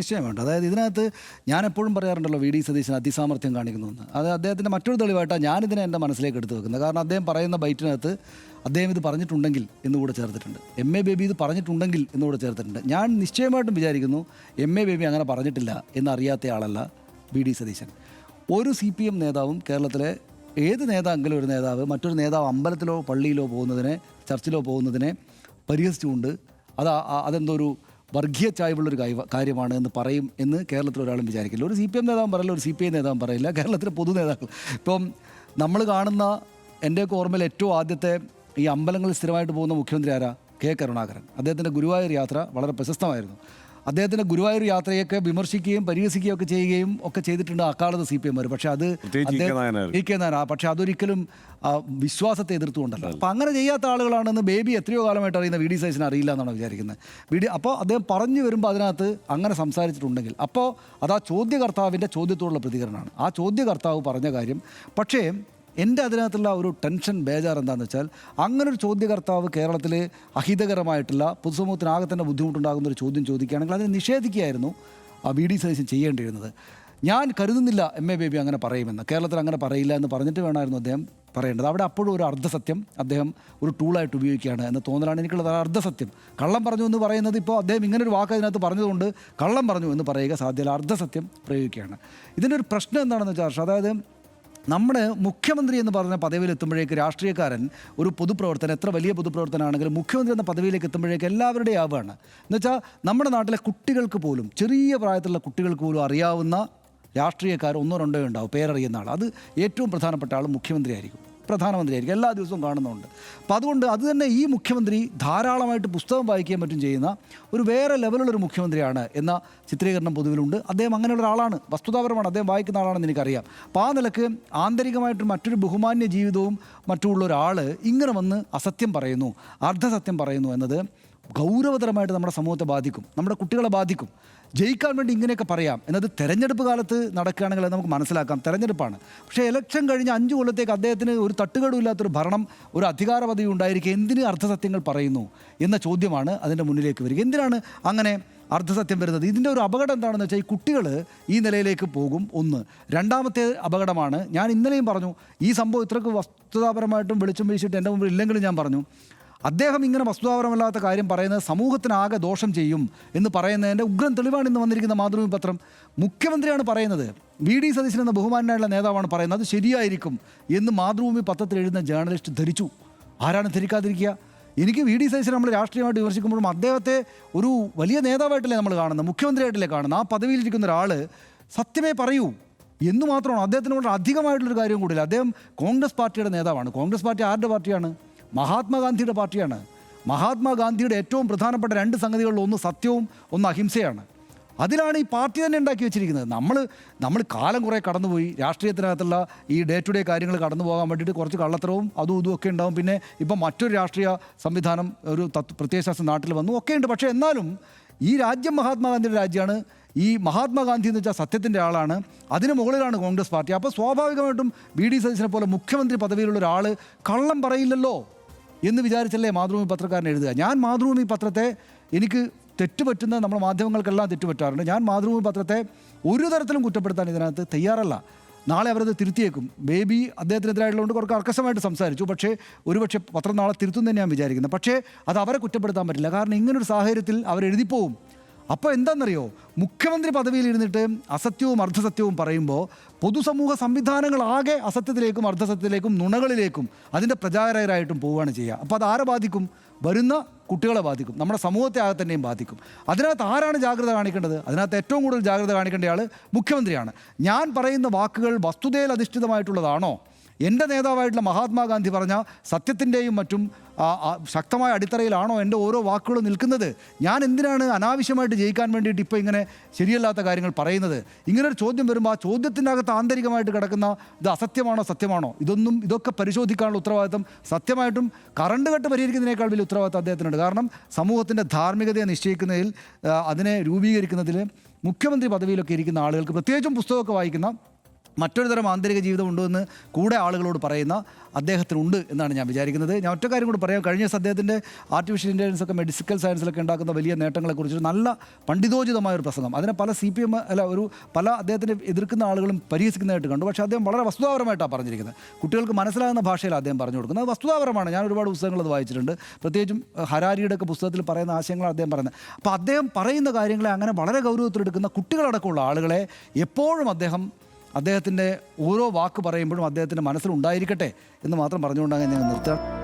നിശ്ചയമുണ്ട്. അതായത് ഇതിനകത്ത് ഞാൻ എപ്പോഴും പറയാറുണ്ടല്ലോ വി ഡി സതീശൻ അതിസാമർത്ഥ്യം കാണിക്കുന്നുവെന്ന്. അത് അദ്ദേഹത്തിൻ്റെ മറ്റൊരു തെളിവായിട്ടാണ് ഞാനിതിനെ എൻ്റെ മനസ്സിലേക്ക് എടുത്തു വെക്കുന്നത്. കാരണം അദ്ദേഹം പറയുന്ന ബൈറ്റിനകത്ത് അദ്ദേഹം ഇത് പറഞ്ഞിട്ടുണ്ടെങ്കിൽ എന്നുകൂടെ ചേർത്തിട്ടുണ്ട്. എം എ ബേബി ഇത് പറഞ്ഞിട്ടുണ്ടെങ്കിൽ എന്നുകൂടെ ചേർത്തിട്ടുണ്ട്. ഞാൻ നിശ്ചയമായിട്ടും വിചാരിക്കുന്നു എം എ ബേബി അങ്ങനെ പറഞ്ഞിട്ടില്ല എന്നറിയാത്ത ആളല്ല വി ഡി സതീശൻ. ഒരു CPM നേതാവും കേരളത്തിലെ ഏത് നേതാവെങ്കിലും ഒരു നേതാവ് മറ്റൊരു നേതാവ് അമ്പലത്തിലോ പള്ളിയിലോ പോകുന്നതിനെ ചർച്ചിലോ പോകുന്നതിനെ പരിഹസിച്ചുകൊണ്ട് അതെന്തോ ഒരു വർഗീയ ചായ്വുള്ളൊരു കാര്യമാണ് എന്ന് പറയും എന്ന് കേരളത്തിൽ ഒരാളും വിചാരിക്കില്ല. ഒരു CPM നേതാവും പറയില്ല, ഒരു CPI നേതാവും പറയില്ല. കേരളത്തിലെ പൊതു നേതാക്കൾ ഇപ്പം നമ്മൾ കാണുന്ന എൻ്റെയൊക്കെ ഓർമ്മയിൽ ഏറ്റവും ആദ്യത്തെ ഈ അമ്പലങ്ങളിൽ സ്ഥിരമായിട്ട് പോകുന്ന മുഖ്യമന്ത്രി ആരാ? കെ കരുണാകരൻ. അദ്ദേഹത്തിൻ്റെ ഗുരുവായൂർ യാത്ര വളരെ പ്രശസ്തമായിരുന്നു. അദ്ദേഹത്തിൻ്റെ ഗുരുവായൂർ യാത്രയൊക്കെ വിമർശിക്കുകയും പരിഹസിക്കുകയും ഒക്കെ ചെയ്യുകയും ഒക്കെ ചെയ്തിട്ടുണ്ട് അക്കാലത്ത് CPM. പക്ഷേ അത് പക്ഷേ അതൊരിക്കലും വിശ്വാസത്തെ എതിർത്തുകൊണ്ടല്ല. അപ്പോൾ അങ്ങനെ ചെയ്യാത്ത ആളുകളാണെന്ന് ബേബി എത്രയോ കാലമായിട്ട് അറിയുന്ന വി ഡി സതീശന് അറിയില്ല എന്നാണ് വിചാരിക്കുന്നത്. അപ്പോൾ അദ്ദേഹം പറഞ്ഞു വരുമ്പോൾ അതിനകത്ത് അങ്ങനെ സംസാരിച്ചിട്ടുണ്ടെങ്കിൽ അപ്പോൾ അത് ആ ചോദ്യകർത്താവിൻ്റെ ചോദ്യത്തോടുള്ള പ്രതികരണമാണ്. ആ ചോദ്യകർത്താവ് പറഞ്ഞ കാര്യം. പക്ഷേ എൻ്റെ അതിനകത്തുള്ള ഒരു ടെൻഷൻ ബേജാർ എന്താണെന്ന് വെച്ചാൽ അങ്ങനൊരു ചോദ്യകർത്താവ് കേരളത്തിൽ അഹിതകരമായിട്ടുള്ള പൊതുസമൂഹത്തിനാകെ തന്നെ ബുദ്ധിമുട്ടുണ്ടാകുന്ന ഒരു ചോദ്യം ചോദിക്കുകയാണെങ്കിൽ അതിനെ നിഷേധിക്കുകയായിരുന്നു വി ഡി സതീശൻ ചെയ്യേണ്ടിയിരുന്നത്. ഞാൻ കരുതുന്നില്ല എം എ ബേബി അങ്ങനെ പറയുമെന്ന്. കേരളത്തിൽ അങ്ങനെ പറയില്ല എന്ന് പറഞ്ഞിട്ട് വേണമായിരുന്നു അദ്ദേഹം പറയേണ്ടത്. അവിടെ അപ്പോഴും ഒരു അർദ്ധസത്യം അദ്ദേഹം ഒരു ടൂളായിട്ട് ഉപയോഗിക്കുകയാണ് എന്ന തോന്നലാണ് എനിക്കുള്ളത്. അർദ്ധസത്യം കള്ളം പറഞ്ഞു എന്ന് പറയുന്നത് ഇപ്പോൾ അദ്ദേഹം ഇങ്ങനൊരു വാക്ക് അതിനകത്ത് പറഞ്ഞതുകൊണ്ട് കള്ളം പറഞ്ഞു എന്ന് പറയുക സാധ്യമല്ല. അർദ്ധസത്യം പ്രയോഗിക്കുകയാണ്. ഇതിൻ്റെ ഒരു പ്രശ്നം എന്താണെന്ന് വെച്ചാൽ അതായത് നമ്മുടെ മുഖ്യമന്ത്രി എന്ന് പറഞ്ഞ പദവിയിലെത്തുമ്പോഴേക്ക് രാഷ്ട്രീയക്കാരൻ ഒരു പൊതുപ്രവർത്തനം എത്ര വലിയ പൊതുപ്രവർത്തനമാണെങ്കിലും മുഖ്യമന്ത്രി എന്ന പദവിയിലേക്ക് എത്തുമ്പോഴേക്ക് എല്ലാവരുടെയും ആവുകയാണ്. എന്നുവെച്ചാൽ നമ്മുടെ നാട്ടിലെ കുട്ടികൾക്ക് പോലും ചെറിയ പ്രായത്തിലുള്ള കുട്ടികൾക്ക് പോലും അറിയാവുന്ന രാഷ്ട്രീയക്കാർ ഒന്നോ രണ്ടോ ഉണ്ടാവും പേരറിയുന്ന ആൾ. അത് ഏറ്റവും പ്രധാനപ്പെട്ട ആൾ മുഖ്യമന്ത്രി ആയിരിക്കും, പ്രധാനമന്ത്രിയായിരിക്കും, എല്ലാ ദിവസവും കാണുന്നുണ്ട്. അപ്പം അതുകൊണ്ട് അത് തന്നെ ഈ മുഖ്യമന്ത്രി ധാരാളമായിട്ട് പുസ്തകം വായിക്കുകയും മറ്റും ചെയ്യുന്ന ഒരു വേറെ ലെവലുള്ളൊരു മുഖ്യമന്ത്രിയാണ് എന്ന ചിത്രീകരണം പൊതുവിലുണ്ട്. അദ്ദേഹം അങ്ങനെയുള്ള ഒരാളാണ്, വസ്തുതാപരമാണ്, അദ്ദേഹം വായിക്കുന്ന ആളാണെന്ന് എനിക്കറിയാം. അപ്പോൾ ആ നിലക്ക് ആന്തരികമായിട്ട് മറ്റൊരു ബഹുമാന്യ ജീവിതവും മറ്റുള്ള ഒരാൾ ഇങ്ങനെ വന്ന് അസത്യം പറയുന്നു, അർദ്ധസത്യം പറയുന്നു എന്നത് ഗൗരവതരമായിട്ട് നമ്മുടെ സമൂഹത്തെ ബാധിക്കും, നമ്മുടെ കുട്ടികളെ ബാധിക്കും. ജയിക്കാൻ വേണ്ടി ഇങ്ങനെയൊക്കെ പറയാം എന്നത് തെരഞ്ഞെടുപ്പ് കാലത്ത് നടക്കുകയാണെങ്കിൽ അത് നമുക്ക് മനസ്സിലാക്കാം, തെരഞ്ഞെടുപ്പാണ്. പക്ഷേ ഇലക്ഷൻ കഴിഞ്ഞ് 5 കൊല്ലത്തേക്ക് അദ്ദേഹത്തിന് ഒരു തട്ടുകേടുമില്ലാത്തൊരു ഭരണം, ഒരു അധികാര പദവി ഉണ്ടായിരിക്കുക എന്തിന് അർദ്ധസത്യങ്ങൾ പറയുന്നു എന്ന ചോദ്യമാണ് അതിൻ്റെ മുന്നിലേക്ക് വരിക. എന്തിനാണ് അങ്ങനെ അർദ്ധസത്യം വരുന്നത്? ഇതിൻ്റെ ഒരു അപകടം എന്താണെന്ന് വെച്ചാൽ ഈ കുട്ടികൾ ഈ നിലയിലേക്ക് പോകും. ഒന്ന്. രണ്ടാമത്തെ അപകടമാണ്, ഞാൻ ഇന്നലെയും പറഞ്ഞു, ഈ സംഭവം ഇത്രക്ക് വസ്തുതാപരമായിട്ടും വെളിച്ചം വീശിയിട്ട് എൻ്റെ മുമ്പിൽ ഇല്ലെങ്കിലും ഞാൻ പറഞ്ഞു, അദ്ദേഹം ഇങ്ങനെ വസ്തുതാപരമല്ലാത്ത കാര്യം പറയുന്നത് സമൂഹത്തിനാകെ ദോഷം ചെയ്യും എന്ന് പറയുന്നതിൻ്റെ ഉഗ്രൻ തെളിവാണ് ഇന്ന് വന്നിരിക്കുന്ന മാതൃഭൂമി പത്രം. മുഖ്യമന്ത്രിയാണ് പറയുന്നത്, വി ഡി സതീശൻ എന്ന ബഹുമാനായുള്ള നേതാവാണ് പറയുന്നത്, അത് ശരിയായിരിക്കും എന്ന് മാതൃഭൂമി പത്രത്തിൽ എഴുതുന്ന ജേർണലിസ്റ്റ് ധരിച്ചു. ആരാണ് ധരിക്കാതിരിക്കുക? എനിക്ക് വി ഡി സതീശൻ നമ്മൾ രാഷ്ട്രീയമായിട്ട് വിമർശിക്കുമ്പോഴും അദ്ദേഹത്തെ ഒരു വലിയ നേതാവായിട്ടല്ലേ നമ്മൾ കാണുന്നത്, മുഖ്യമന്ത്രിയായിട്ടല്ലേ കാണുന്നത്. ആ പദവിയിലിരിക്കുന്ന ഒരാൾ സത്യമേ പറയൂ എന്ന് മാത്രമാണ്. അദ്ദേഹത്തിന് കൊണ്ട് അധികമായിട്ടുള്ളൊരു കാര്യം കൂടില്ല. അദ്ദേഹം കോൺഗ്രസ് പാർട്ടിയുടെ നേതാവാണ്. കോൺഗ്രസ് പാർട്ടി ആരുടെ പാർട്ടിയാണ്? മഹാത്മാഗാന്ധിയുടെ പാർട്ടിയാണ്. മഹാത്മാഗാന്ധിയുടെ ഏറ്റവും പ്രധാനപ്പെട്ട 2 സംഗതികളിൽ ഒന്ന് സത്യവും ഒന്ന് അഹിംസയാണ്. അതിലാണ് ഈ പാർട്ടി തന്നെ ഉണ്ടാക്കി വെച്ചിരിക്കുന്നത്. നമ്മൾ കാലം കുറേ കടന്നുപോയി. രാഷ്ട്രീയത്തിനകത്തുള്ള ഈ ഡേ ടു ഡേ കാര്യങ്ങൾ കടന്നു പോകാൻ വേണ്ടിയിട്ട് കുറച്ച് കള്ളത്തരവും അതും ഒക്കെ ഉണ്ടാവും. പിന്നെ ഇപ്പം മറ്റൊരു രാഷ്ട്രീയ സംവിധാനം, ഒരു പ്രത്യയശാസ്ത്ര നാട്ടിൽ വന്നു ഒക്കെയുണ്ട്. പക്ഷേ എന്നാലും ഈ രാജ്യം മഹാത്മാഗാന്ധിയുടെ രാജ്യമാണ്. ഈ മഹാത്മാഗാന്ധി എന്ന് വെച്ചാൽ സത്യത്തിൻ്റെ ആളാണ്. അതിന് മുകളിലാണ് കോൺഗ്രസ് പാർട്ടി. അപ്പോൾ സ്വാഭാവികമായിട്ടും വി ഡി സതീശനെ പോലെ മുഖ്യമന്ത്രി പദവിയിലുള്ള ഒരാൾ കള്ളം പറയില്ലല്ലോ എന്ന് വിചാരിച്ചല്ലേ മാതൃഭൂമി പത്രക്കാരൻ എഴുതുക. ഞാൻ മാതൃഭൂമി പത്രത്തെ, എനിക്ക് തെറ്റുപറ്റുന്ന നമ്മുടെ മാധ്യമങ്ങൾക്കെല്ലാം തെറ്റുപറ്റാറുണ്ട്. ഞാൻ മാതൃഭൂമി പത്രത്തെ ഒരു തരത്തിലും കുറ്റപ്പെടുത്താൻ ഇതിനകത്ത് തയ്യാറല്ല. നാളെ അവരത് തിരുത്തിയേക്കും. ബേബി അദ്ദേഹത്തിനെതിരായിട്ടുള്ളതുകൊണ്ട് കുറച്ച് കർക്കശമായിട്ട് സംസാരിച്ചു. പക്ഷേ ഒരുപക്ഷെ പത്രം നാളെ തിരുത്തും ഞാൻ വിചാരിക്കുന്നത്. പക്ഷേ അത് അവരെ കുറ്റപ്പെടുത്താൻ പറ്റില്ല. കാരണം ഇങ്ങനൊരു സാഹചര്യത്തിൽ അവരെഴുതിപ്പോവും. അപ്പോൾ എന്താണെന്നറിയോ, മുഖ്യമന്ത്രി പദവിയിൽ ഇരുന്നിട്ട് അസത്യവും അർദ്ധസത്യവും പറയുമ്പോൾ പൊതുസമൂഹ സംവിധാനങ്ങളാകെ അസത്യത്തിലേക്കും അർദ്ധസത്യത്തിലേക്കും നുണകളിലേക്കും അതിൻ്റെ പ്രചാരകരായിട്ടും പോവുകയാണ് ചെയ്യുക. അപ്പോൾ അത് ആരെ ബാധിക്കും? വരുന്ന കുട്ടികളെ ബാധിക്കും, നമ്മുടെ സമൂഹത്തെ ആകെ തന്നെയും ബാധിക്കും. അതിനകത്ത് ആരാണ് ജാഗ്രത കാണിക്കേണ്ടത്? അതിനകത്ത് ഏറ്റവും കൂടുതൽ ജാഗ്രത കാണിക്കേണ്ടയാൾ മുഖ്യമന്ത്രിയാണ്. ഞാൻ പറയുന്ന വാക്കുകൾ വസ്തുതയിൽ അധിഷ്ഠിതമായിട്ടുള്ളതാണോ? എൻ്റെ നേതാവായിട്ടുള്ള മഹാത്മാഗാന്ധി പറഞ്ഞ സത്യത്തിൻ്റെയും മറ്റും ശക്തമായ അടിത്തറയിലാണോ എൻ്റെ ഓരോ വാക്കുകളും നിൽക്കുന്നത്? ഞാൻ എന്തിനാണ് അനാവശ്യമായിട്ട് ജയിക്കാൻ വേണ്ടിയിട്ട് ഇപ്പോൾ ഇങ്ങനെ ശരിയല്ലാത്ത കാര്യങ്ങൾ പറയുന്നത്? ഇങ്ങനൊരു ചോദ്യം വരുമ്പോൾ ആ ചോദ്യത്തിൻ്റെ അകത്ത് ആന്തരികമായിട്ട് കിടക്കുന്ന ഇത് അസത്യമാണോ സത്യമാണോ ഇതൊക്കെ പരിശോധിക്കാനുള്ള ഉത്തരവാദിത്വം സത്യമായിട്ടും കറണ്ട് കട്ട് പരിഹരിക്കുന്നതിനേക്കാൾ വലിയ ഉത്തരവാദിത്വം അദ്ദേഹത്തിനുണ്ട്. കാരണം സമൂഹത്തിൻ്റെ ധാർമ്മികതയെ നിശ്ചയിക്കുന്നതിൽ, അതിനെ രൂപീകരിക്കുന്നതിൽ മുഖ്യമന്ത്രി പദവിയിലൊക്കെ ഇരിക്കുന്ന ആളുകൾക്ക്, പ്രത്യേകിച്ചും പുസ്തകമൊക്കെ വായിക്കുന്ന മറ്റൊരു തരം ആന്തരിക ജീവിതം ഉണ്ടെന്ന് കൂടെ ആളുകളോട് പറയുന്ന അദ്ദേഹത്തിനുണ്ട് എന്നാണ് ഞാൻ വിചാരിക്കുന്നത്. ഞാൻ ഒറ്റ കാര്യം കൂടി പറയാം. കഴിഞ്ഞ ദിവസം അദ്ദേഹത്തിൻ്റെ ആർട്ടിഫിഷ്യൽ ഇൻ്റലിജൻസ് ഒക്കെ മെഡിക്കൽ സയൻസിലൊക്കെ ഉണ്ടാക്കുന്ന വലിയ നേട്ടങ്ങളെക്കുറിച്ച് നല്ല പണ്ഡിതോചിതമായൊരു പ്രസംഗം, അതിനെ പല CPM പല അദ്ദേഹത്തിനെ എതിർക്കുന്ന ആളുകളും പരിഹസിക്കുന്നതായിട്ട് കണ്ടു. പക്ഷേ അദ്ദേഹം വളരെ വസ്തുതാപരമായിട്ടാണ് പറഞ്ഞിരിക്കുന്നത്. കുട്ടികൾക്ക് മനസ്സിലാകുന്ന ഭാഷയിൽ അദ്ദേഹം പറഞ്ഞു കൊടുക്കുന്നത്. അത് വസ്തുതാപരമാണ്. ഞാൻ ഒരുപാട് പുസ്തകങ്ങൾ അത് വായിച്ചിട്ടുണ്ട്. പ്രത്യേകിച്ചും ഹരാരിയുടെ ഒക്കെ പുസ്തകത്തിൽ പറയുന്ന ആശയങ്ങളാണ് അദ്ദേഹം പറയുന്നത്. അപ്പോൾ അദ്ദേഹം പറയുന്ന കാര്യങ്ങളെ അങ്ങനെ വളരെ ഗൗരവത്തിലെടുക്കുന്ന കുട്ടികളടക്കമുള്ള ആളുകളെ എപ്പോഴും അദ്ദേഹത്തിൻ്റെ ഓരോ വാക്ക് പറയുമ്പോഴും അദ്ദേഹത്തിൻ്റെ മനസ്സിലുണ്ടായിരിക്കട്ടെ എന്ന് മാത്രം പറഞ്ഞുകൊണ്ടാണ് ഞാൻ നിർത്തുക.